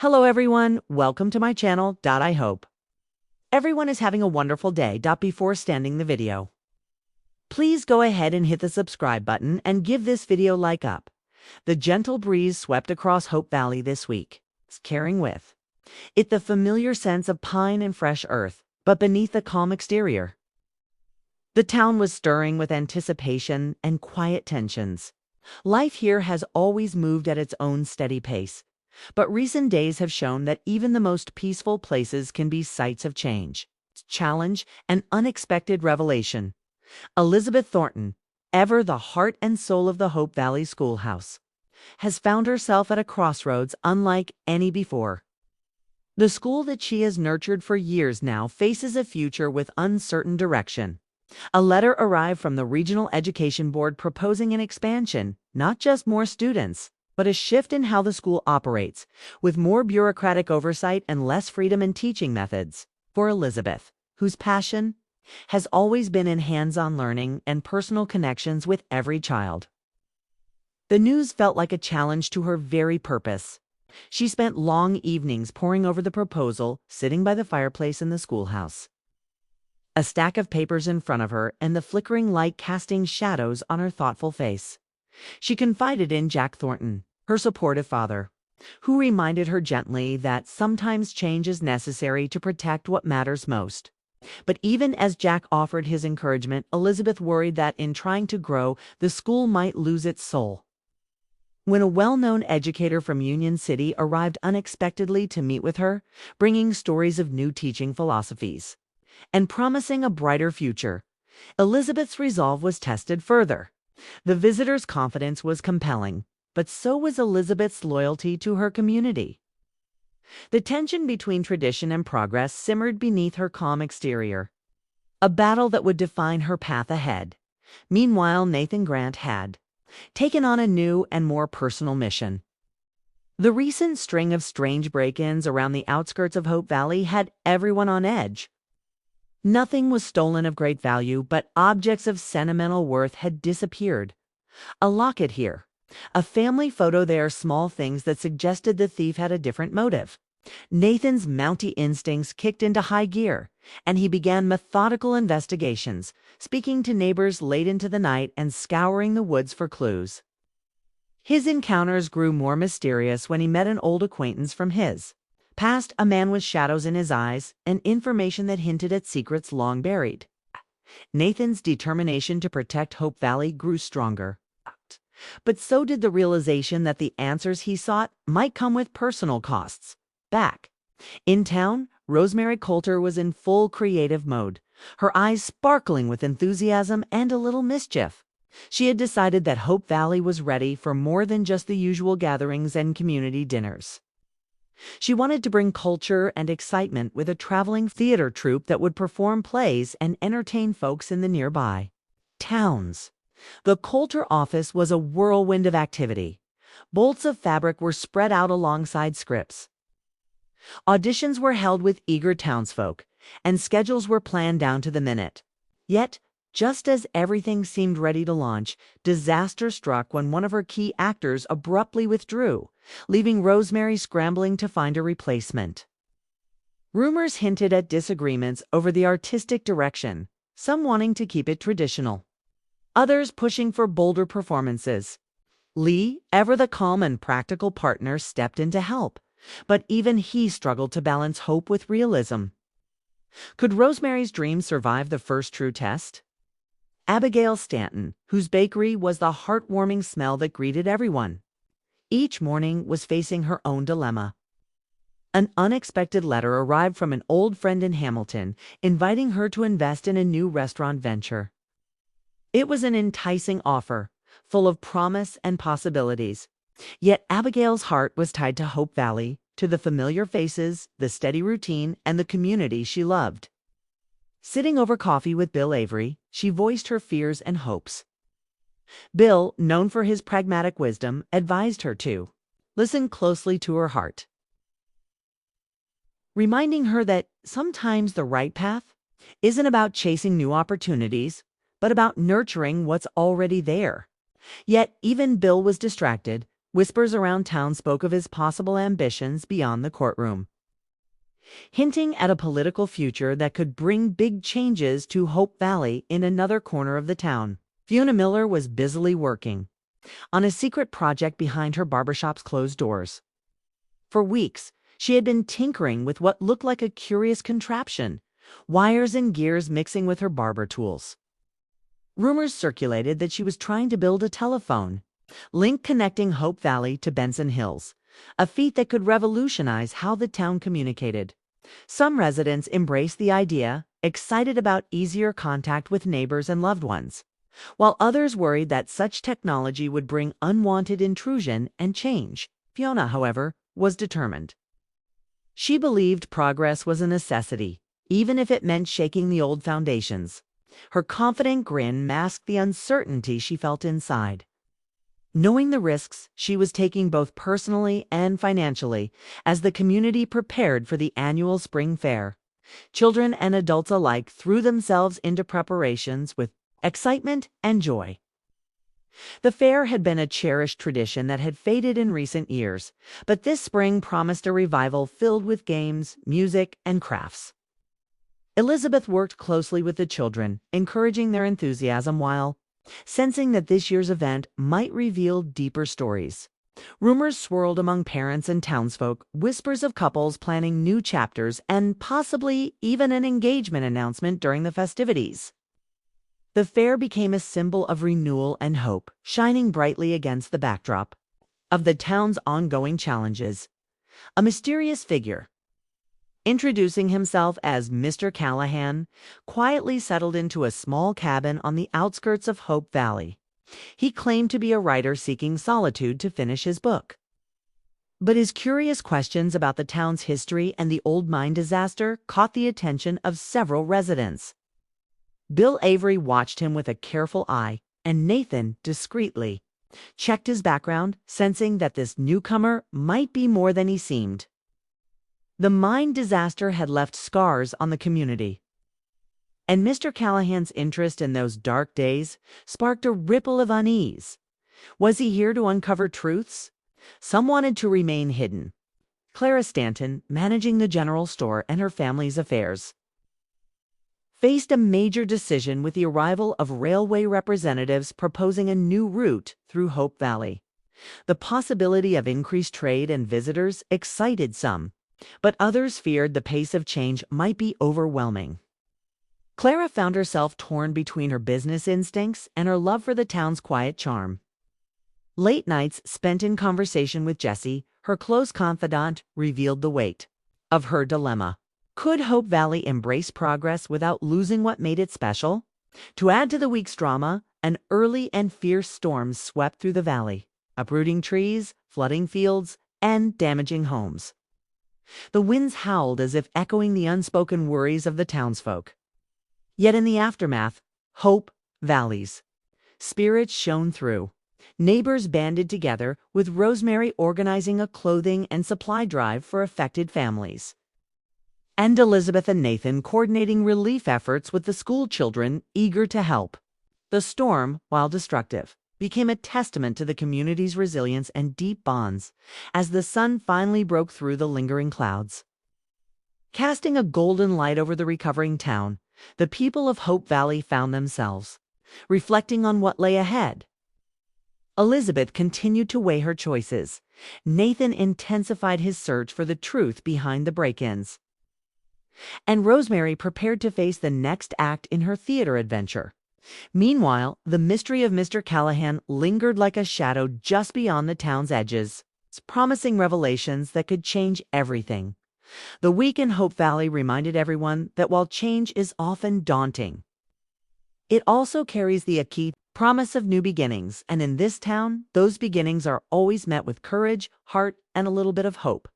Hello everyone, welcome to my channel. I hope everyone is having a wonderful day. Before starting the video, please go ahead and hit the subscribe button and give this video like up. The gentle breeze swept across Hope Valley this week, carrying with it the familiar sense of pine and fresh earth, but beneath the calm exterior, the town was stirring with anticipation and quiet tensions. Life here has always moved at its own steady pace, but recent days have shown that even the most peaceful places can be sites of change, challenge, and unexpected revelation. Elizabeth Thornton, ever the heart and soul of the Hope Valley Schoolhouse, has found herself at a crossroads unlike any before. The school that she has nurtured for years now faces a future with uncertain direction. A letter arrived from the Regional Education Board proposing an expansion, not just more students, but a shift in how the school operates, with more bureaucratic oversight and less freedom in teaching methods. For Elizabeth, whose passion has always been in hands-on learning and personal connections with every child, the news felt like a challenge to her very purpose. She spent long evenings poring over the proposal, sitting by the fireplace in the schoolhouse, a stack of papers in front of her and the flickering light casting shadows on her thoughtful face. She confided in Jack Thornton, her supportive father, who reminded her gently that sometimes change is necessary to protect what matters most. But even as Jack offered his encouragement, Elizabeth worried that in trying to grow, the school might lose its soul. When a well-known educator from Union City arrived unexpectedly to meet with her, bringing stories of new teaching philosophies and promising a brighter future, Elizabeth's resolve was tested further. The visitor's confidence was compelling, but so was Elizabeth's loyalty to her community. The tension between tradition and progress simmered beneath her calm exterior, a battle that would define her path ahead. Meanwhile, Nathan Grant had taken on a new and more personal mission. The recent string of strange break-ins around the outskirts of Hope Valley had everyone on edge. Nothing was stolen of great value, but objects of sentimental worth had disappeared. A locket here, a family photo there, small things that suggested the thief had a different motive. Nathan's Mountie instincts kicked into high gear, and he began methodical investigations, speaking to neighbors late into the night and scouring the woods for clues. His encounters grew more mysterious when he met an old acquaintance from his past, a man with shadows in his eyes and information that hinted at secrets long buried. Nathan's determination to protect Hope Valley grew stronger, but so did the realization that the answers he sought might come with personal costs. Back in town, Rosemary Coulter was in full creative mode, her eyes sparkling with enthusiasm and a little mischief. She had decided that Hope Valley was ready for more than just the usual gatherings and community dinners. She wanted to bring culture and excitement with a traveling theater troupe that would perform plays and entertain folks in the nearby towns. The Coulter office was a whirlwind of activity. Bolts of fabric were spread out alongside scripts. Auditions were held with eager townsfolk, and schedules were planned down to the minute. Yet, just as everything seemed ready to launch, disaster struck when one of her key actors abruptly withdrew, leaving Rosemary scrambling to find a replacement. Rumors hinted at disagreements over the artistic direction, some wanting to keep it traditional, others pushing for bolder performances. Lee, ever the calm and practical partner, stepped in to help, but even he struggled to balance hope with realism. Could Rosemary's dream survive the first true test? Abigail Stanton, whose bakery was the heartwarming smell that greeted everyone, each morning was facing her own dilemma. An unexpected letter arrived from an old friend in Hamilton, inviting her to invest in a new restaurant venture. It was an enticing offer, full of promise and possibilities. Yet Abigail's heart was tied to Hope Valley, to the familiar faces, the steady routine, and the community she loved. Sitting over coffee with Bill Avery, she voiced her fears and hopes. Bill, known for his pragmatic wisdom, advised her to listen closely to her heart, reminding her that sometimes the right path isn't about chasing new opportunities, but about nurturing what's already there. Yet even Bill was distracted, Whispers around town spoke of his possible ambitions beyond the courtroom, hinting at a political future that could bring big changes to Hope Valley in another corner of the town. Fiona Miller was busily working on a secret project behind her barbershop's closed doors. For weeks, she had been tinkering with what looked like a curious contraption, wires and gears mixing with her barber tools. Rumors circulated that she was trying to build a telephone link connecting Hope Valley to Benson Hills, a feat that could revolutionize how the town communicated. Some residents embraced the idea, excited about easier contact with neighbors and loved ones, while others worried that such technology would bring unwanted intrusion and change. Fiona, however, was determined. She believed progress was a necessity, even if it meant shaking the old foundations. Her confident grin masked the uncertainty she felt inside. Knowing the risks she was taking both personally and financially as the community prepared for the annual spring fair, children and adults alike threw themselves into preparations with excitement and joy. The fair had been a cherished tradition that had faded in recent years, but this spring promised a revival filled with games, music, and crafts. Elizabeth worked closely with the children, encouraging their enthusiasm while sensing that this year's event might reveal deeper stories. Rumors swirled among parents and townsfolk, whispers of couples planning new chapters, and possibly even an engagement announcement during the festivities. The fair became a symbol of renewal and hope, shining brightly against the backdrop of the town's ongoing challenges. A mysterious figure, introducing himself as Mr. Callahan, quietly settled into a small cabin on the outskirts of Hope Valley. He claimed to be a writer seeking solitude to finish his book. But his curious questions about the town's history and the old mine disaster caught the attention of several residents. Bill Avery watched him with a careful eye, and Nathan discreetly checked his background, sensing that this newcomer might be more than he seemed. The mine disaster had left scars on the community, and Mr. Callahan's interest in those dark days sparked a ripple of unease. Was he here to uncover truths? Some wanted to remain hidden. Clara Stanton, managing the general store and her family's affairs, faced a major decision with the arrival of railway representatives proposing a new route through Hope Valley. The possibility of increased trade and visitors excited some, but others feared the pace of change might be overwhelming. Clara found herself torn between her business instincts and her love for the town's quiet charm. Late nights spent in conversation with Jessie, her close confidant, revealed the weight of her dilemma. Could Hope Valley embrace progress without losing what made it special? To add to the week's drama, an early and fierce storm swept through the valley, uprooting trees, flooding fields, and damaging homes. The winds howled as if echoing the unspoken worries of the townsfolk. Yet in the aftermath, Hope Valley's spirits shone through. Neighbors banded together, with Rosemary organizing a clothing and supply drive for affected families, and Elizabeth and Nathan coordinating relief efforts with the school children eager to help. The storm, while destructive, became a testament to the community's resilience and deep bonds as the sun finally broke through the lingering clouds. Casting a golden light over the recovering town, the people of Hope Valley found themselves reflecting on what lay ahead. Elizabeth continued to weigh her choices. Nathan intensified his search for the truth behind the break-ins, and Rosemary prepared to face the next act in her theater adventure. Meanwhile, the mystery of Mr. Callahan lingered like a shadow just beyond the town's edges, promising revelations that could change everything. The week in Hope Valley reminded everyone that while change is often daunting, it also carries the key promise of new beginnings, and in this town, those beginnings are always met with courage, heart, and a little bit of hope.